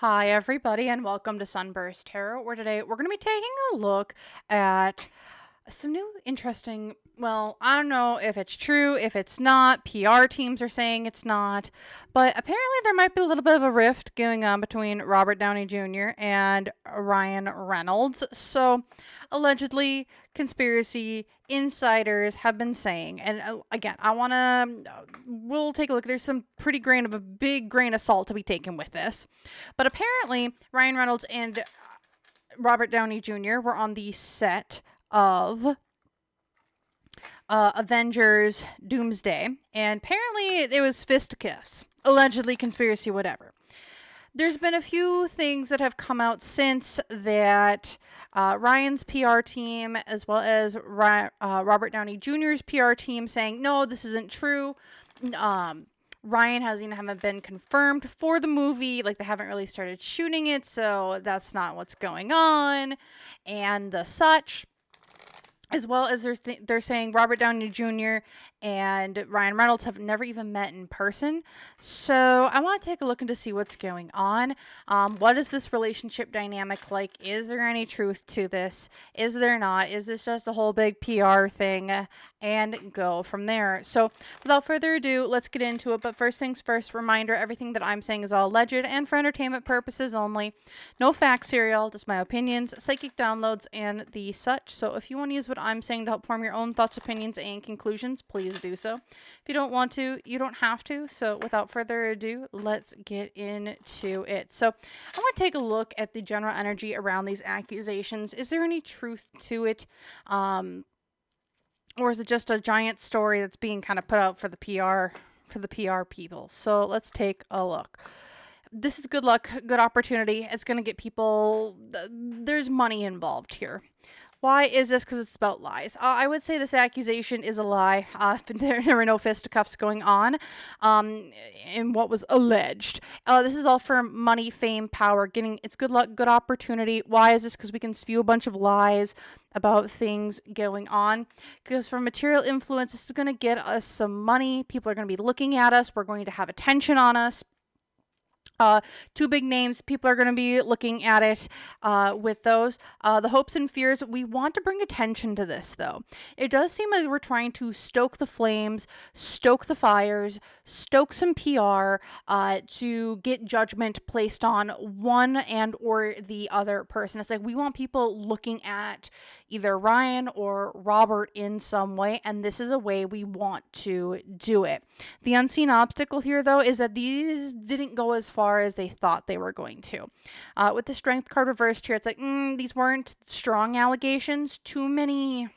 Hi, everybody, and welcome to SunBurst Tarot, where today we're going to be taking a look at some new interesting, well, I don't know if it's true, if it's not. PR teams are saying it's not, but apparently there might be a little bit of a rift going on between Robert Downey Jr. and Ryan Reynolds. So, allegedly, conspiracy insiders have been saying, and again, we'll take a look. There's some a big grain of salt to be taken with this. But apparently, Ryan Reynolds and Robert Downey Jr. were on the set of Avengers Doomsday, and apparently it was fisticuffs, allegedly conspiracy, whatever. There's been a few things that have come out since that. Ryan's PR team, as well as Robert Downey Jr.'s PR team, saying, no, this isn't true. Ryan haven't been confirmed for the movie. Like, they haven't really started shooting it, so that's not what's going on, and the such. As well as they're saying Robert Downey Jr. and Ryan Reynolds have never even met in person. So I want to take a look into see what's going on. What is this relationship dynamic like? Is there any truth to this? Is there not? Is this just a whole big PR thing? And go from there. So without further ado, let's get into it. But first things first, reminder, everything that I'm saying is all alleged and for entertainment purposes only. No fact serial, just my opinions, psychic downloads, and the such. So if you want to use what I'm saying to help form your own thoughts, opinions, and conclusions, please do so. If you don't want to, you don't have to. So without further ado, let's get into it. So I want to take a look at the general energy around these accusations. Is there any truth to it? Or is it just a giant story that's being kind of put out for the PR people? So let's take a look. This is good luck, good opportunity. It's going to get people, there's money involved here. Why is this? Because it's about lies. I would say this accusation is a lie. There were no fisticuffs going on in what was alleged. This is all for money, fame, power. It's good luck, good opportunity. Why is this? Because we can spew a bunch of lies about things going on. Because for material influence, this is going to get us some money. People are going to be looking at us. We're going to have attention on us. Two big names, people are going to be looking at it with those. The hopes and fears, we want to bring attention to this, though. It does seem like we're trying to stoke the flames, stoke the fires, stoke some PR to get judgment placed on one and or the other person. It's like we want people looking at either Ryan or Robert in some way, and this is a way we want to do it. The unseen obstacle here, though, is that these didn't go as far as they thought they were going to. With the strength card reversed here, it's like, these weren't strong allegations. Too many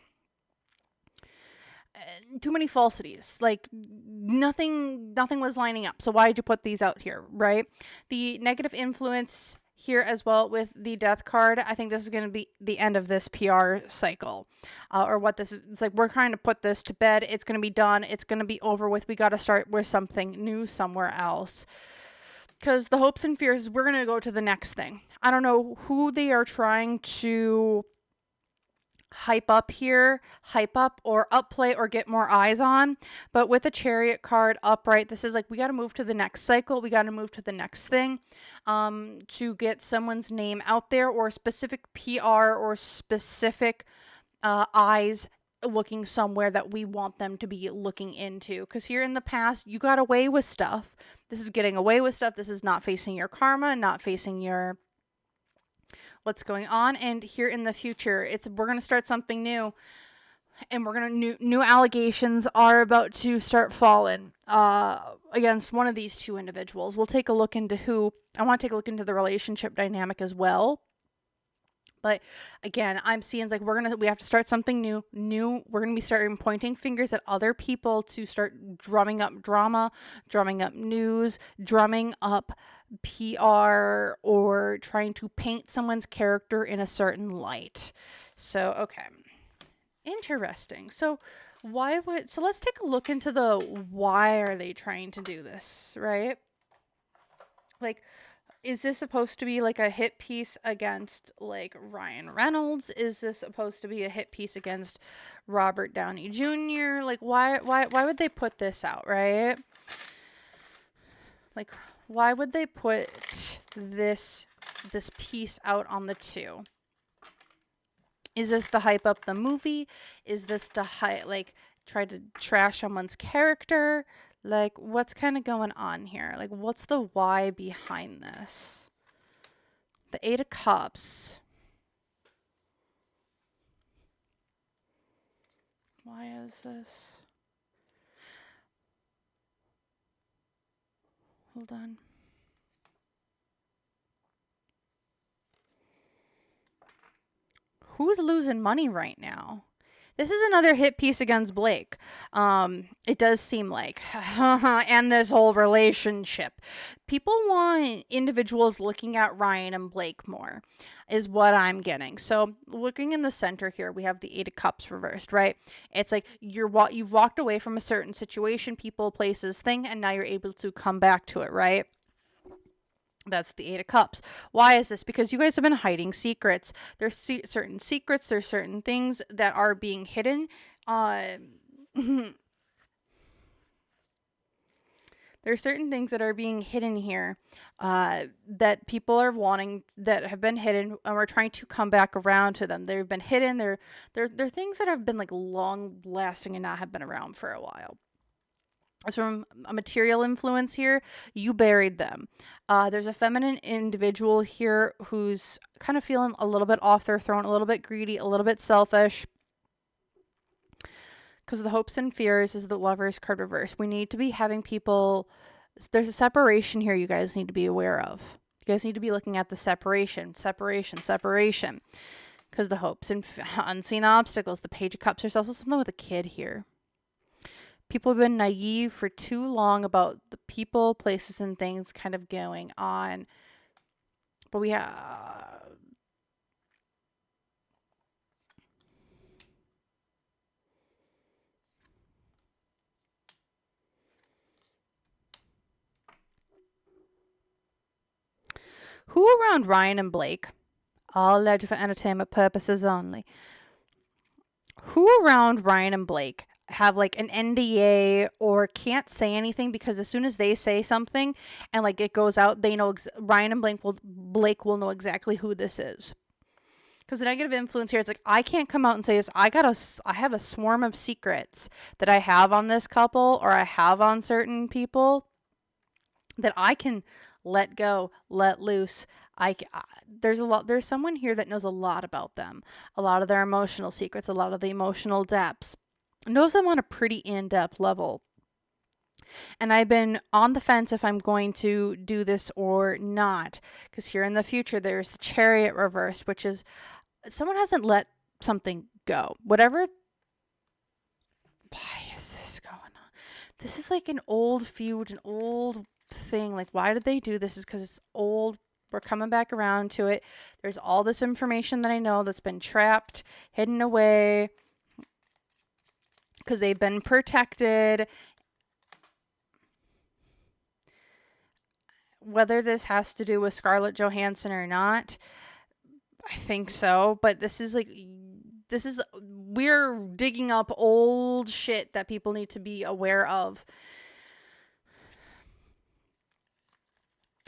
falsities. Like, nothing was lining up. So why did you put these out here, right? The negative influence here as well with the death card, I think this is going to be the end of this PR cycle, or what this is. It's like we're trying to put this to bed. It's going to be done. It's going to be over with. We got to start with something new somewhere else. Because the hopes and fears, we're going to go to the next thing. I don't know who they are trying to hype up or upplay or get more eyes on. But with the Chariot card upright, this is like we got to move to the next cycle. We got to move to the next thing to get someone's name out there, or specific PR or specific eyes looking somewhere that we want them to be looking into. Because here in the past, you got away with stuff. This is getting away with stuff. This is not facing your karma, not facing your what's going on. And here in the future, we're going to start something new. And we're going to new allegations are about to start falling against one of these two individuals. We'll take a look into who. I want to take a look into the relationship dynamic as well. But again, I'm seeing like we have to start something new. We're going to be starting pointing fingers at other people to start drumming up drama, drumming up news, drumming up PR, or trying to paint someone's character in a certain light. So, okay. Interesting. So let's take a look into why are they trying to do this, right? Like, is this supposed to be like a hit piece against like Ryan Reynolds? Is this supposed to be a hit piece against Robert Downey Jr.? Like, why would they put this out, right? Like, why would they put this piece out on the 2? Is this to hype up the movie? Is this to try to trash someone's character? Like, what's kind of going on here? Like, what's the why behind this? The 8 of Cups. Why is this? Hold on. Who's losing money right now? This is another hit piece against Blake. It does seem like. And this whole relationship. People want individuals looking at Ryan and Blake more, is what I'm getting. So looking in the center here, we have the 8 of Cups reversed, right? It's like you've walked away from a certain situation, people, places, thing, and now you're able to come back to it, right? That's the 8 of Cups. Why is this? Because you guys have been hiding secrets. There's certain secrets. There's certain things that are being hidden. There's certain things that are being hidden here that people are wanting, that have been hidden, and we're trying to come back around to them. They've been hidden. They're things that have been like long lasting and not have been around for a while. From a material influence here, you buried them. There's a feminine individual here who's kind of feeling a little bit off their throne, a little bit greedy, a little bit selfish. Because the hopes and fears is the Lover's card reverse. We need to be having people... There's a separation here you guys need to be aware of. You guys need to be looking at the separation. Because the hopes and unseen obstacles, the Page of Cups. There's also something with a kid here. People have been naive for too long about the people, places, and things kind of going on. But we have... Who around Ryan and Blake? All alleged for entertainment purposes only. Who around Ryan and Blake have like an NDA or can't say anything, because as soon as they say something and like it goes out, they know Ryan and Blake will know exactly who this is. Because the negative influence here, it's like, I can't come out and say this. I have a swarm of secrets that I have on this couple, or I have on certain people, that I can let go, let loose. There's someone here that knows a lot about them, a lot of their emotional secrets, a lot of the emotional depths, knows them on a pretty in-depth level. And I've been on the fence if I'm going to do this or not, because here in the future there's the Chariot reversed, which is someone hasn't let something go. Why is this going on? This is like an old feud, an old thing. Like, why did they do this? Is because it's old. We're coming back around to it. There's all this information that I know that's been trapped, hidden away, because they've been protected. Whether this has to do with Scarlett Johansson or not, I think so. But we're digging up old shit that people need to be aware of.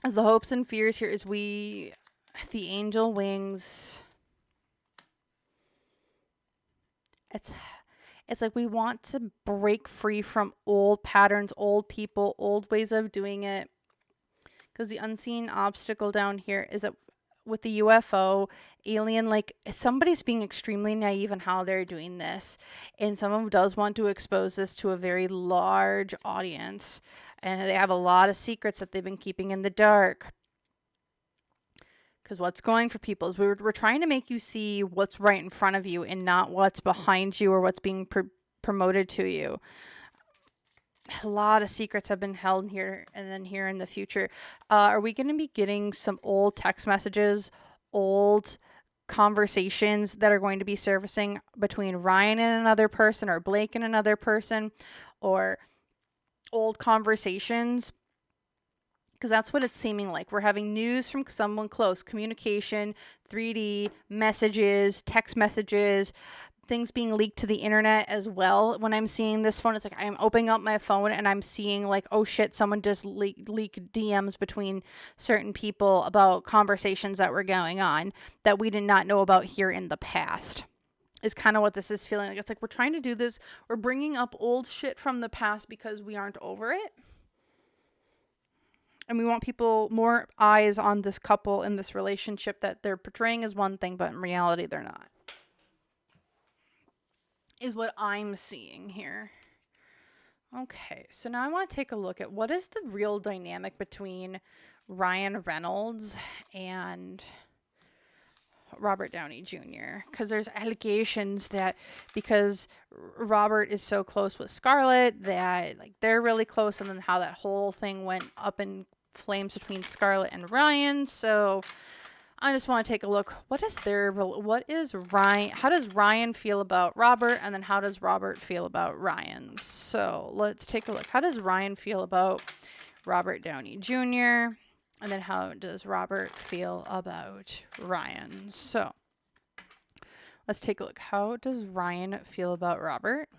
As the hopes and fears here is the angel wings. It's like we want to break free from old patterns, old people, old ways of doing it. Because the unseen obstacle down here is that with the UFO, alien, like somebody's being extremely naive in how they're doing this. And someone does want to expose this to a very large audience. And they have a lot of secrets that they've been keeping in the dark. Because what's going for people is we're trying to make you see what's right in front of you and not what's behind you or what's being promoted to you. A lot of secrets have been held here and then here in the future. Are we going to be getting some old text messages, old conversations that are going to be surfacing between Ryan and another person, or Blake and another person, or old conversations? Because that's what it's seeming like. We're having news from someone close, communication, 3D, messages, text messages, things being leaked to the internet as well. When I'm seeing this phone, it's like I'm opening up my phone and I'm seeing like, oh shit, someone just leaked DMs between certain people about conversations that were going on that we did not know about here in the past. Is kind of what this is feeling like. It's like we're trying to do this. We're bringing up old shit from the past because we aren't over it. And we want people, more eyes on this couple in this relationship that they're portraying as one thing, but in reality they're not. Is what I'm seeing here. Okay, so now I want to take a look at what is the real dynamic between Ryan Reynolds and Robert Downey Jr. Because there's allegations that because Robert is so close with Scarlett that like they're really close, and then how that whole thing went up in flames between Scarlett and Ryan. So I just want to take a look. What is Ryan? How does Ryan feel about Robert? And then how does Robert feel about Ryan? So let's take a look. How does Ryan feel about Robert Downey Jr.? And then how does Robert feel about Ryan? So let's take a look. How does Ryan feel about Robert?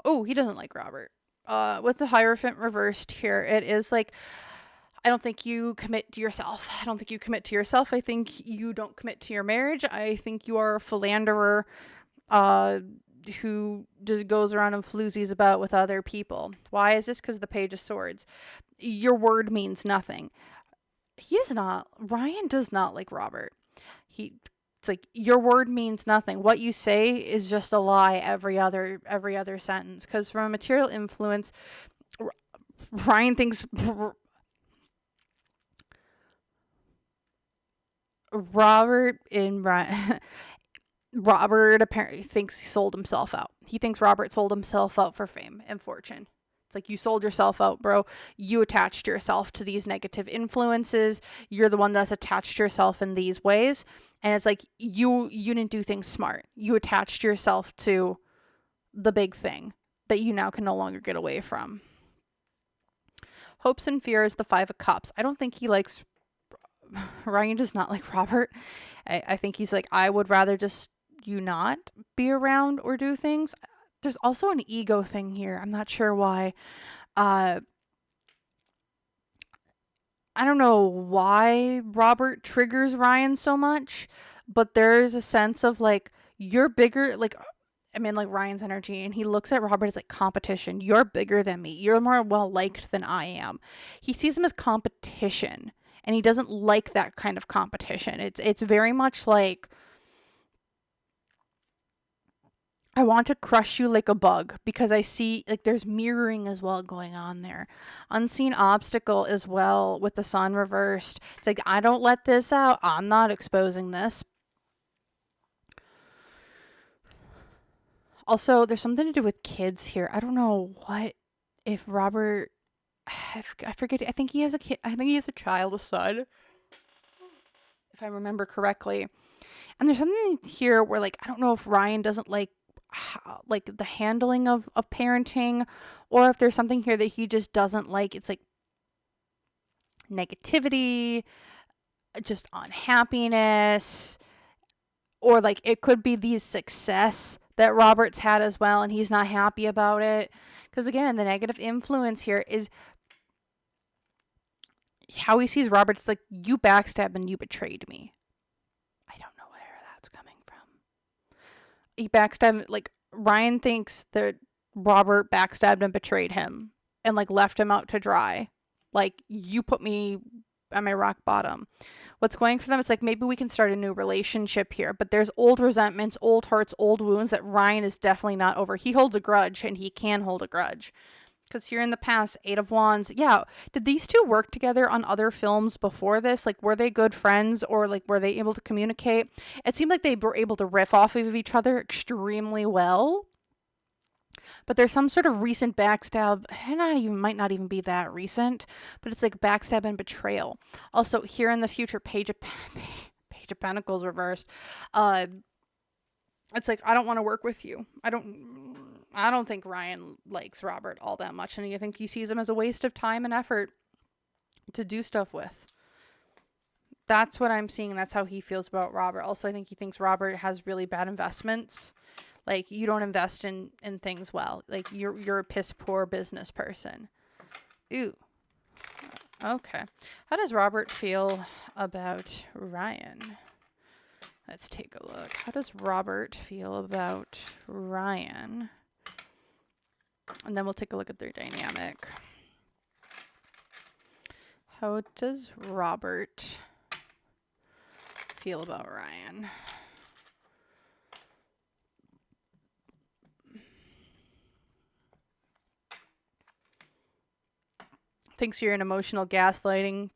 Oh, he doesn't like Robert. With the Hierophant reversed here, it is like, I don't think you commit to yourself. I don't think you commit to yourself. I think you don't commit to your marriage. I think you are a philanderer who just goes around and floozies about with other people. Why is this? Because the Page of Swords. Your word means nothing. Ryan does not like Robert. It's like, your word means nothing. What you say is just a lie every other sentence. Because from a material influence, Ryan thinks Robert apparently thinks he sold himself out. He thinks Robert sold himself out for fame and fortune. It's like, you sold yourself out, bro. You attached yourself to these negative influences. You're the one that's attached yourself in these ways. And it's like, you didn't do things smart. You attached yourself to the big thing that you now can no longer get away from. Hopes and fears, the Five of Cups. I don't think he likes... Ryan does not like Robert. I think he's like, I would rather just you not be around or do things. There's also an ego thing here. I'm not sure why. I don't know why Robert triggers Ryan so much, but there's a sense of like, you're bigger, like, I mean, like Ryan's energy, and he looks at Robert as like competition. You're bigger than me. You're more well liked than I am. He sees him as competition, and he doesn't like that kind of competition. It's very much like, I want to crush you like a bug, because I see like there's mirroring as well going on there. Unseen obstacle as well with the sun reversed. It's like, I don't let this out. I'm not exposing this. Also, there's something to do with kids here. I don't know if Robert, I forget. I think he has a kid. I think he has a child, a son, if I remember correctly. And there's something here where like, I don't know if Ryan doesn't like the handling of parenting, or if there's something here that he just doesn't like. It's like negativity, just unhappiness, or like it could be the success that Robert's had as well, and he's not happy about it. Because again, the negative influence here is how he sees Robert. It's like, you backstabbed and you betrayed me. I don't know where that's coming from. He backstabbed, like, Ryan thinks that Robert backstabbed and betrayed him and like left him out to dry. Like, you put me at my rock bottom. What's going for them? It's like, maybe we can start a new relationship here, but there's old resentments, old hurts, old wounds that Ryan is definitely not over. He holds a grudge, and he can hold a grudge. Because here in the past, Eight of Wands, yeah, did these two work together on other films before this? Like, were they good friends, or like, were they able to communicate? It seemed like they were able to riff off of each other extremely well. But there's some sort of recent backstab, might not even be that recent, but it's like backstab and betrayal. Also, here in the future, Page of Pentacles reversed. It's like, I don't want to work with you. I don't think Ryan likes Robert all that much, and I think he sees him as a waste of time and effort to do stuff with. That's what I'm seeing. That's how he feels about Robert. Also, I think he thinks Robert has really bad investments. Like, you don't invest in things well. Like, you're a piss poor business person. Ooh. Okay. How does Robert feel about Ryan? Let's take a look. How does Robert feel about Ryan? And then we'll take a look at their dynamic. How does Robert feel about Ryan? Thinks you're an emotional gaslighting.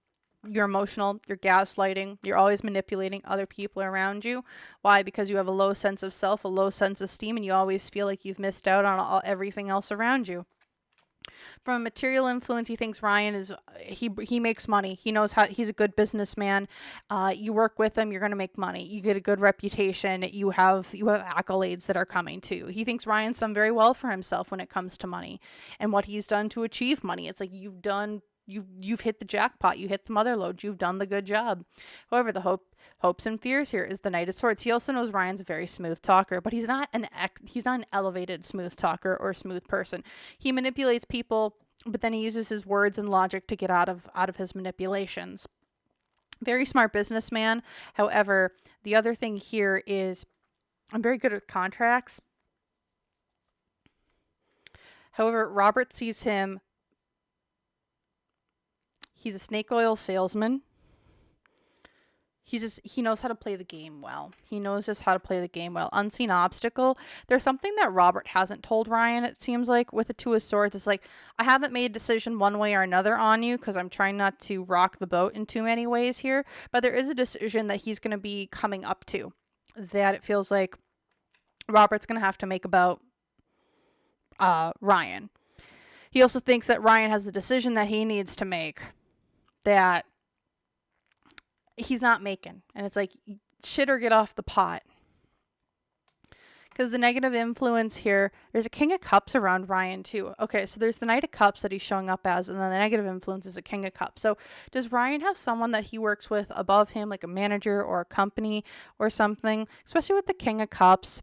You're emotional, you're gaslighting, you're always manipulating other people around you. Why? Because you have a low sense of self, a low sense of esteem, and you always feel like you've missed out on everything else around you. From a material influence, he thinks Ryan is, he makes money. He knows how, he's a good businessman. You work with him, you're going to make money. You get a good reputation. You have accolades that are coming too. He thinks Ryan's done very well for himself when it comes to money and what he's done to achieve money. It's like you've hit the jackpot. You hit the mother lode. You've done the good job. However, the hopes and fears here is the Knight of Swords. He also knows Ryan's a very smooth talker, but he's not an elevated smooth talker or smooth person. He manipulates people, but then he uses his words and logic to get out of his manipulations. Very smart businessman. However, the other thing here is I'm very good at contracts. However, Robert sees him. He's a snake oil salesman. He knows how to play the game well. He knows just how to play the game well. Unseen obstacle. There's something that Robert hasn't told Ryan, it seems like, with the Two of Swords. It's like, I haven't made a decision one way or another on you because I'm trying not to rock the boat in too many ways here. But there is a decision that he's going to be coming up to that it feels like Robert's going to have to make about Ryan. He also thinks that Ryan has a decision that he needs to make that he's not making. And it's like, shit or get off the pot. Because the negative influence here, there's a King of Cups around Ryan too. Okay, so there's the Knight of Cups that he's showing up as, and then the negative influence is a King of Cups. So does Ryan have someone that he works with above him, like a manager or a company or something? Especially with the King of Cups.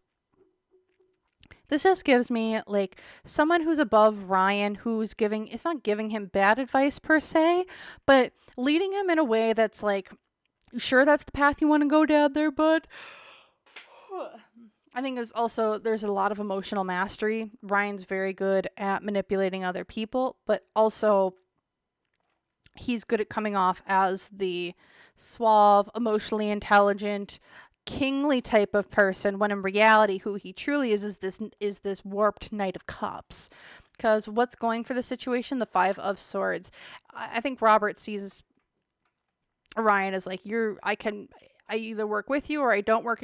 This just gives me like someone who's above Ryan, who's it's not giving him bad advice per se, but leading him in a way that's like, you sure that's the path you want to go down there, bud? I think there's a lot of emotional mastery. Ryan's very good at manipulating other people, but also he's good at coming off as the suave, emotionally intelligent, kingly type of person, when in reality who he truly is this warped Knight of Cups. Because what's going for the situation? The Five of Swords. I think Robert sees Ryan as like, I either work with you or I don't work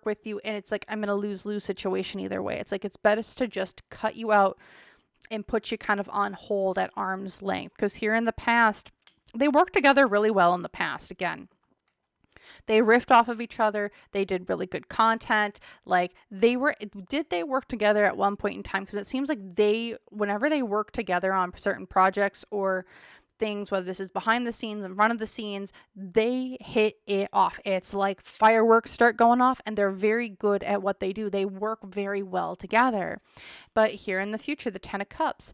with you, and it's like I'm in a lose-lose situation either way. It's like it's best to just cut you out and put you kind of on hold at arm's length. Because here in the past, they worked together really well in the past. Again, they riffed off of each other. They did really good content. Like did they work together at one point in time? Because it seems like whenever they work together on certain projects or things, whether this is behind the scenes, in front of the scenes, they hit it off. It's like fireworks start going off, and they're very good at what they do. They work very well together. But here in the future, the Ten of Cups.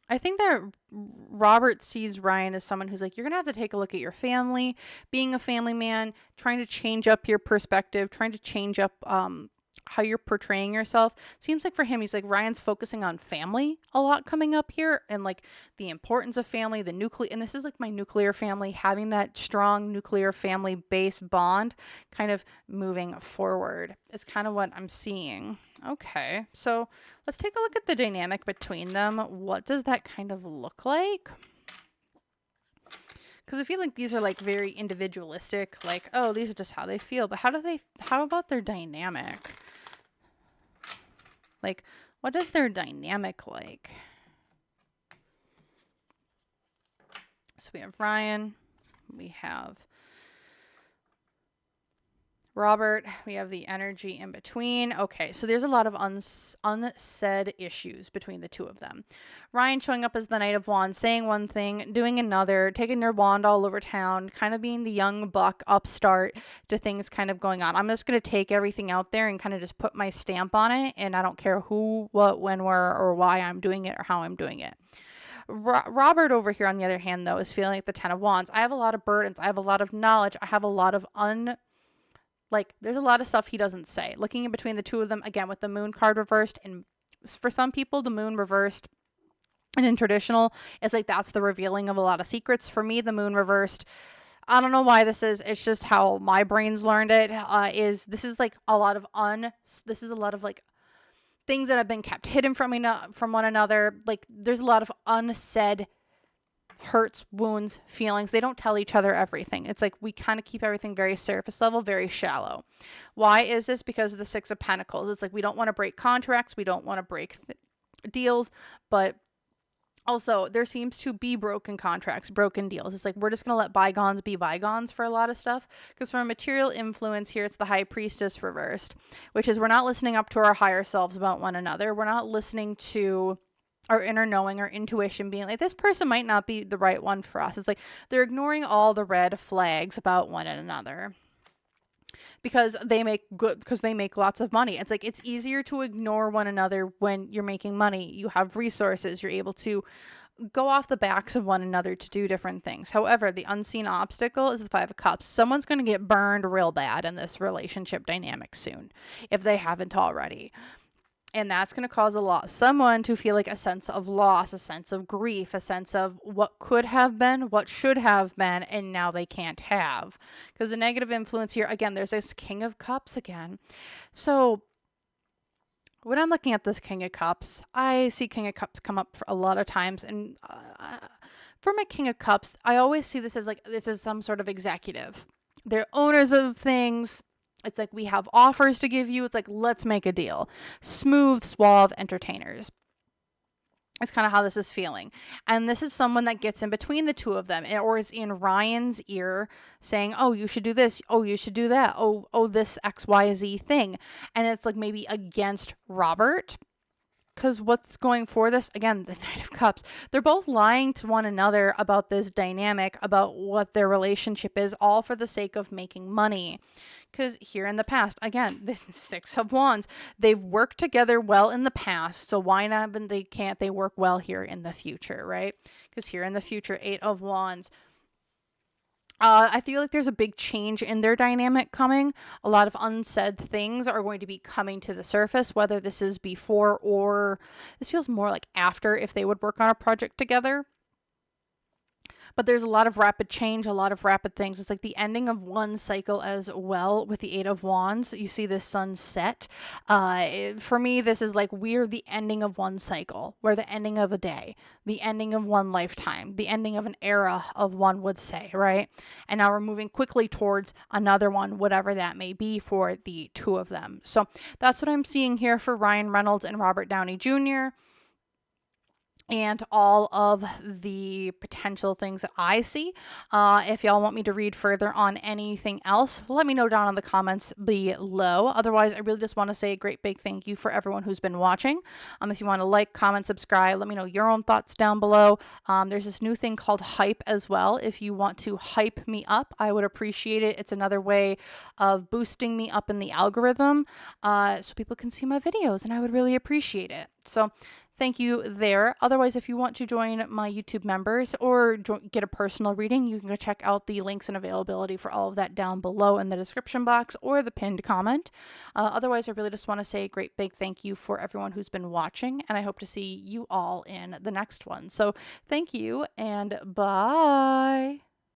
I think that Robert sees Ryan as someone who's like, you're going to have to take a look at your family, being a family man, trying to change up your perspective, trying to change up how you're portraying yourself. Seems like for him, he's like, Ryan's focusing on family a lot coming up here, and like the importance of family, the nuclear, and this is like my nuclear family, having that strong nuclear family base bond kind of moving forward. It's kind of what I'm seeing. Okay, so let's take a look at the dynamic between them. What does that kind of look like? Because I feel like these are like very individualistic, like, oh, these are just how they feel. But how about their dynamic? Like, what is their dynamic like? So we have Ryan. We have Robert, we have the energy in between. Okay, so there's a lot of unsaid issues between the two of them. Ryan showing up as the Knight of Wands, saying one thing, doing another, taking their wand all over town, kind of being the young buck upstart to things kind of going on. I'm just going to take everything out there and kind of just put my stamp on it, and I don't care who, what, when, where, or why I'm doing it or how I'm doing it. Robert over here, on the other hand, though, is feeling like the Ten of Wands. I have a lot of burdens. I have a lot of knowledge. I have a lot of there's a lot of stuff he doesn't say. Looking in between the two of them, again, with the Moon card reversed, and for some people, the Moon reversed and in traditional, it's like that's the revealing of a lot of secrets. For me, the Moon reversed, I don't know why this is. It's just how my brain's learned it. This is like a lot of like things that have been kept hidden from one another. Like there's a lot of unsaid hurts, wounds, feelings. They don't tell each other everything. It's like we kind of keep everything very surface level, very shallow. Why is this? Because of the Six of Pentacles. It's like we don't want to break contracts. We don't want to break deals, but also there seems to be broken contracts, broken deals. It's like we're just going to let bygones be bygones for a lot of stuff. Because from a material influence here, it's the High Priestess reversed, which is we're not listening up to our higher selves about one another. We're not listening to our inner knowing, our intuition being like, this person might not be the right one for us. It's like they're ignoring all the red flags about one another because they make lots of money. It's like it's easier to ignore one another when you're making money. You have resources. You're able to go off the backs of one another to do different things. However, the unseen obstacle is the Five of Cups. Someone's going to get burned real bad in this relationship dynamic soon, if they haven't already. And that's going to cause someone to feel like a sense of loss, a sense of grief, a sense of what could have been, what should have been, and now they can't have. Because the negative influence here, again, there's this King of Cups again. So when I'm looking at this King of Cups, I see King of Cups come up a lot of times. And for my King of Cups, I always see this as like, this is some sort of executive. They're owners of things. It's like we have offers to give you. It's like, let's make a deal. Smooth, suave entertainers. It's kind of how this is feeling. And this is someone that gets in between the two of them, or is in Ryan's ear saying, oh, you should do this. Oh, you should do that. Oh, this XYZ thing. And it's like maybe against Robert. Because what's going for this? Again, the Knight of Cups. They're both lying to one another about this dynamic, about what their relationship is, all for the sake of making money. Because here in the past, again, the Six of Wands, they've worked together well in the past, so why not? Can't they work well here in the future, right? Because here in the future, Eight of Wands. I feel like there's a big change in their dynamic coming. A lot of unsaid things are going to be coming to the surface, whether this is before or this feels more like after, if they would work on a project together. But there's a lot of rapid change, a lot of rapid things. It's like the ending of one cycle as well with the Eight of Wands. You see this sunset. For me, this is like we're the ending of one cycle. We're the ending of a day, the ending of one lifetime, the ending of an era of one would say, right? And now we're moving quickly towards another one, whatever that may be for the two of them. So that's what I'm seeing here for Ryan Reynolds and Robert Downey Jr., and all of the potential things that I see. If y'all want me to read further on anything else, let me know down in the comments below. Otherwise, I really just want to say a great big thank you for everyone who's been watching. If you want to like, comment, subscribe, let me know your own thoughts down below. There's this new thing called Hype as well. If you want to hype me up, I would appreciate it. It's another way of boosting me up in the algorithm so people can see my videos, and I would really appreciate it. So thank you there. Otherwise, if you want to join my YouTube members or get a personal reading, you can go check out the links and availability for all of that down below in the description box or the pinned comment. Otherwise, I really just want to say a great big thank you for everyone who's been watching, and I hope to see you all in the next one. So thank you and bye.